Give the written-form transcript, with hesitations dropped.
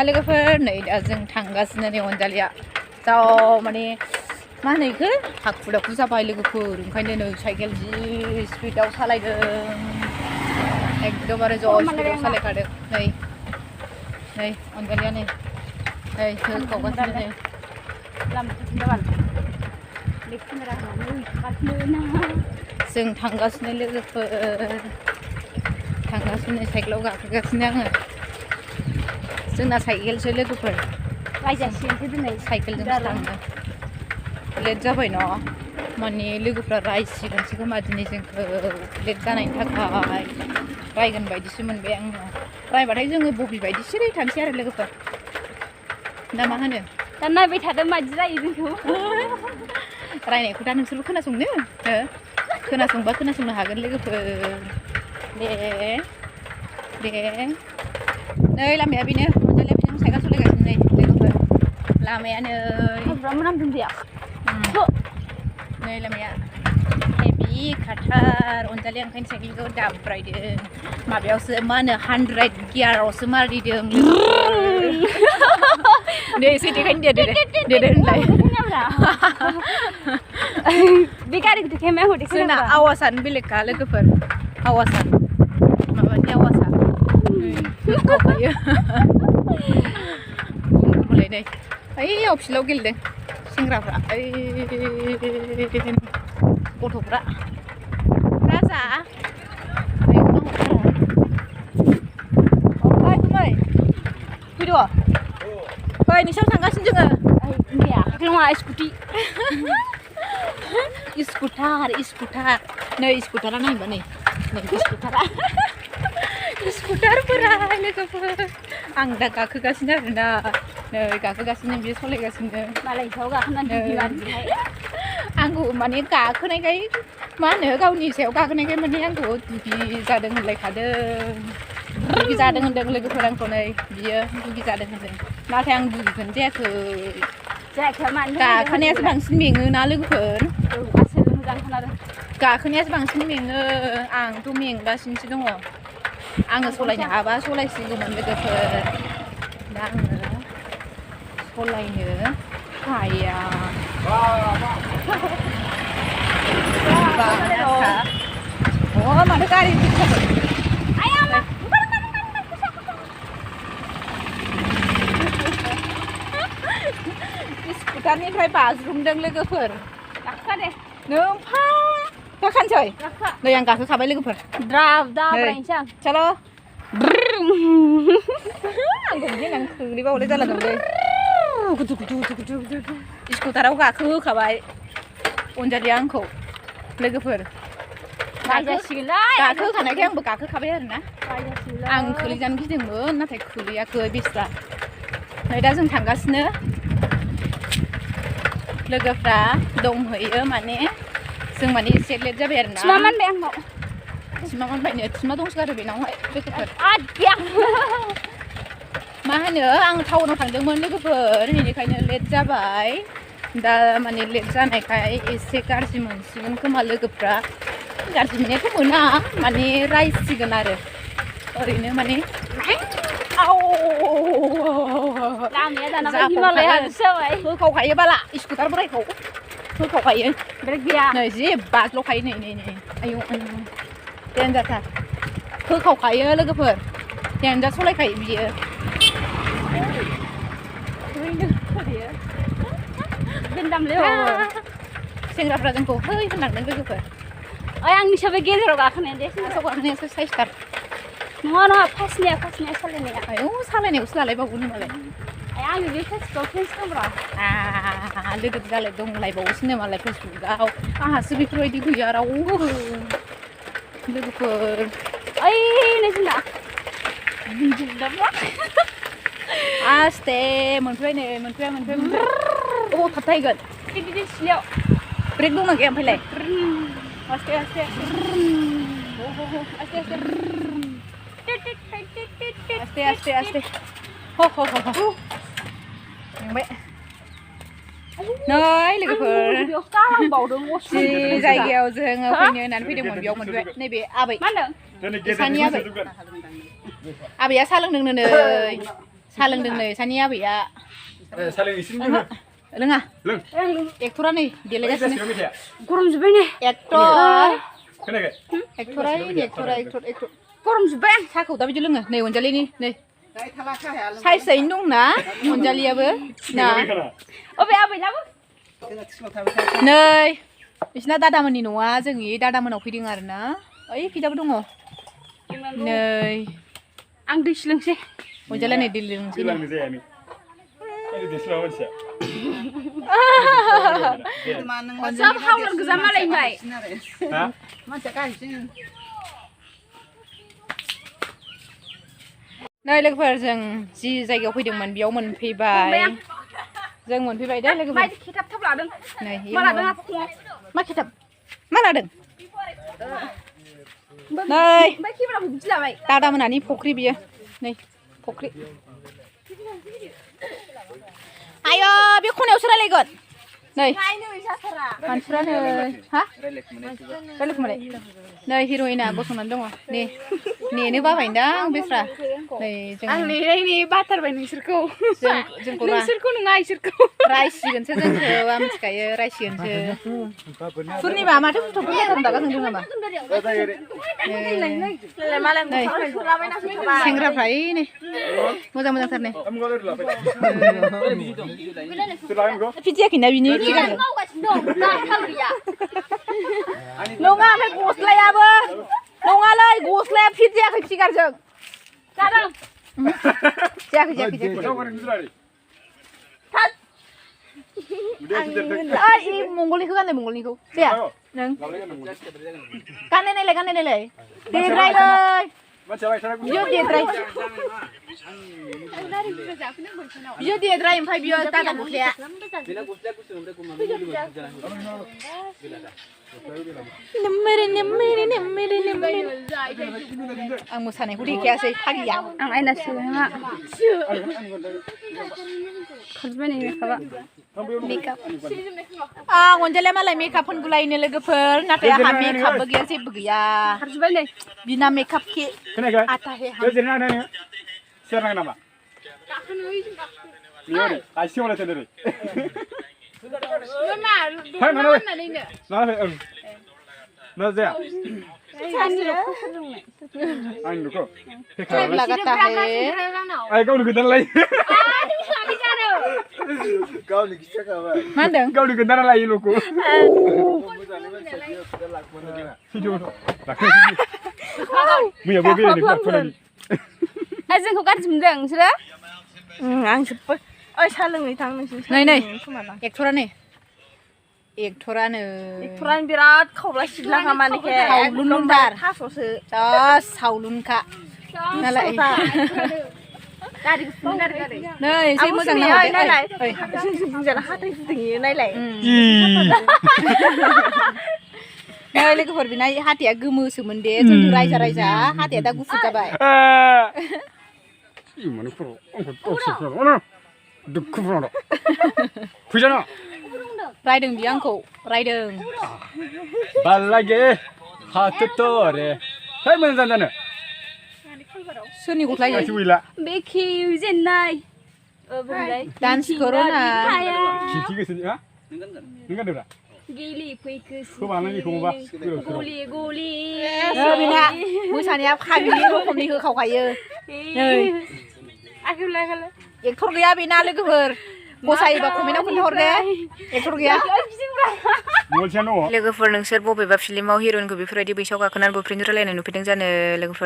लोगोफोर नै दा जों थांगासिनो नै अनजालिया जा माने मा होनो इखो हाखु दाखु जाबाय लोगोफोर ओंखायनो नै साइकेल जि स्पिडआव सालायदों एकदमबारे ज' स्पिडआव सालायखादों नै अनजालिया नै होखावगासिनो नै जों थांगासिनो लोगोफोर थांगासिनो साइकेलाव गाखोगासिनो आङो जोंना साइकेलसो लोगोफोर रायजासिगोनसो दिनै साइकेलजों थाङो लेट जाबाय न' माने लोगोफ्रा रायसिगोनसो खोमा दिनै जोंखौ लेट जानायनि थाखाय रायगोन बायदिसो मोनबाय आङो रायबाथाय जोङो बबे बायदि सिरि थांसै आरो लोगोफोर दा मा होनो दा नायबाय थादों मादि जायो जोंखौ रायनायखौ दा नोंसोरबो खोनासंनो खोनासंबा खोनासंनो हागोन लोगोफोर दे नै लामाया बेनो अनजालिया बेजों साइकेल सालायगासिनो नै लोगोफोर लामायानो नै लामाया हेभि खाथार अनजालिया ओंखायनो साइकेलखौ दाब्रायदों माबायावसो मा होनो 100 गियारावसो मारिदों दे एसे देखायनो दे होनलाय बे गारिखौ देखायबाय आंखौ देखाय जोंना आवाजानो बेलेगखा लोगोफोर आवाजा माबानि आवाजा होखावखायो बुंलाय नै ओइयाव फिल्डआव गेलेदों सेंग्राफ्रा गथ'फ्रा राजा फैद' फै नोंसोर थांगासिनो जोङो नङा स्कुटि स्कुटार नै स्कुटारा नायबा नै स्कुटारफोरा लोगोफोर आं दा गाखोगासिनो आरोना नै गाखोगासिनो बियो सालायगासिनो मालाय सायाव गाखोनानै आंखौ माने गाखोनायखाय मा होनो गावनि सायाव गाखोनायखाय माने आंखौ दुगि जादों होनलायखादों दुगि जादों होनदों लोगोफोर आंखौ नै बियो दुगि जादों होनदों नाथाय आं दुगिखौनो जायाखै गाखोनायासो बांसिन मेङोना लोगोफोर मोजां खोनादों गाखोनायासो बांसिन मेङो आंथ' मेंगासिनोसो दङ आङो सलायनो हाबा सलायसिगौमोन लोगोफोर दा आङो सलायनो हाया माथो गारि स्कुटारनिफ्राय बाज्रुमदों लोगोफोर गाखो दे नों गाखानोसै नै आं गाखोखाबाय लोगोफोर दाब्रायनोसै आं चलो आंखौ बिदि होननानै खोग्लैबावलाय जाला नंलै स्कुटाराव गाखोहोखाबाय अनजालिया आंखौ लोगोफोर गाखोहोखानायखाय आंबो गाखोखाबाय आरोना आं खोलैजानो गिदोंमोन नाथाय खोलैयाखै बेस्रा नै दा जों थांगासिनो लोगोफ्रा दंहैयो माने जों माने एसे लेट जाबाय आरोना थिमा मोनबायनो थिमा दंसोगारो बेनावहाय लोगोफोर मा होनो आं टाउनाव थांदोंमोन लोगोफोर बेनिखायनो लेट जाबाय दा माने लेट जानायखाय एसे गाज्रि मोनसिगोन खोमा लोगोफ्रा गाज्रि मोननायाथ' मोना माने रायसिगोन आरो ओरैनो माने होखावखायो बाला स्कुटार बोरायखौ होखावखायो नै जि बाज्ल'खायो नै आयौ देन्जारथार होखावखायो लोगोफोर देन्जार सलायखायो बियो सेंग्राफ्रा जोंखौ है होनलांदों लोगोफोर आंनि साबाय गेजेराव गाखोनाय दे गाखोनायासो साइसथार नङा फासनिया सालायनाया आयौ सालायनायावसो लालायबावगोन मालाय आङो बे फेसबुकाव फ्रेन्स खालामब्रा लोगो जालाय दंलायबावोसोनो मालाय फेसबुकाव आंहासो बेफोरबायदि गैया रावबो लोगोफोर नोंसिना आस्ते मोनफैबाय नै मोनफैबाय अबाव थाबथाहैगोन सिलायाव ब्रेक दंना गैया ओमफ्रायलाय आस्ते मेंबाय नै लोगोफोर जि जायगायाव जोङो फैनो होननानै फैदोंमोन बेयाव मोनबाय नैबे आबै सानि आबैया साहा लोंदोंनो नै साहा लोंदों नै सानि आबैया साहा लों एसे लोङो लोङा लों एक्टरा नै देलायगासिनो गरम जोब्बाय नै एक्टर खोनायाखै एक्टरा एक्टर गरम जोब्बाय आं साहाखौ दा बिदि लोङो नै अनजालिनि नै साइजयैनो दंना अनजालियाबो ना अबे आबैनाबो नै बिसिना दादामोननि न'आ जोंनि दादामोनाव फैदों आरोना ओइ खिदाबो दङ नै आं दै लोंसै अनजालिया नै दै लोंसै लांनो जाया नै आरो देसला मानसिया सब हावलार गोजा मालायनिफ्राय हा नै लोगोफोर जों जि जायगायाव फैदोंमोन बेयाव मोनफैबाय जों मोनफैबाय दे लोगोफोर माइ खेथाब थाब लादों नै मा लादों आफा फुङाव मा खिथाब मा लादों नै ओमफ्राय केमेराखौ बिदि लाबाय दादामोनानि फख्रि बियो नै फख्रि आय' बे खनायावसो रायलायगोन नै मानसिफ्रा नै हा रायलायखोमालाय नै हिर'इना गसंनानै दङ नै नेनो बाबायदां बेस्रा नै जों आं नेनायनि बाथारबाय नोंसोरखौ जोंखौ नोंसोरखौ नङा इसोरखौ रायसिगोनसो जोंखौ आं मिथिखायो रायसिगोनसो पुर्निमा माथो फट'फोर मोजां दागासिनो नामा सेंग्राफ्रा नै मोजां मोजांथार नै फिदियाखैना बिनि फिगारखौ नङा ओमफ्राय गस्लायाबो नङालै गस्लाया फिट जायाखै फिगारजों जायाखै मंगलनिखौ गाननाय मंगलनिखौ जाया नों गाननाय नायलाय देद्रायलै बियो देद्राय बियो देद्राय ओमफ्राय बियो दादा गस्लाया आं मोसानायखौ देखायासै फागिया आं आयना सोलोङा खाजोब्बाय नै मेकआपआ मेकआप आं अनजालिया मालाय मेकआप फोनगुलायनो लोगोफोर नाथाय आंहा मेकआपबो गैया जेबो गैया खाजोब्बाय नै बिना मेकआप के खोनायाखै आता हे बे जिरायना नोङो सेरनांगोन नामा बेयो ओरै आसिङाव लायथार ओरै ना जाया आं नुखौ लगाता है आइ गावनो गोदान लायो गावनि खिथाखाबाय मा होनदों गावनो गोदान लायो ल'खौ मैयाबो बेरायनो जोंखौ गाज्रि मोनदों नोंसोरो आं जोब्बाय ओइ साहा लोङै थां नोंसोर नै एक्टरानो एक्टरानो बिराद खावब्ला सिबलाङा मानेखे सावलुनदार थास'सो जा सावलुनखा नालाय नै एसे मोजां नायलाय जोंसो बुंजाना हाथाय फुदों नायलाय नै लोगोफोर बिना हाथाया गोमोसोमोन दे जों रायजा हाथाया दा गुफुर जाबाय फैजाना रायदों बियो आंखौ रायदों बालागे हाथ तोरे है मोजां जानो सोरनि गस्ला गासिबो गैला बे खेजेननाय डान्स करो ना खिथि गोसोनि हा नों गानदोंब्रा गेलि फैखो खोमानायनिखौबा गलि गलि बिना मोसानाया खाबि रोखोमनि होखावखायो नै एक्टर गैया बेना लोगोफोर फसायोबा कमेन्टआव खोन्थाहर दे एक्टर गैया लोगोफोर नोंसोर बबेबा फिल्माव हिर'इनखौ बेफोरबायदि बैसोआव गाखोनानै बयफ्रेन्डजों रायलायनाय नुफेरदों जानो लोगोफोर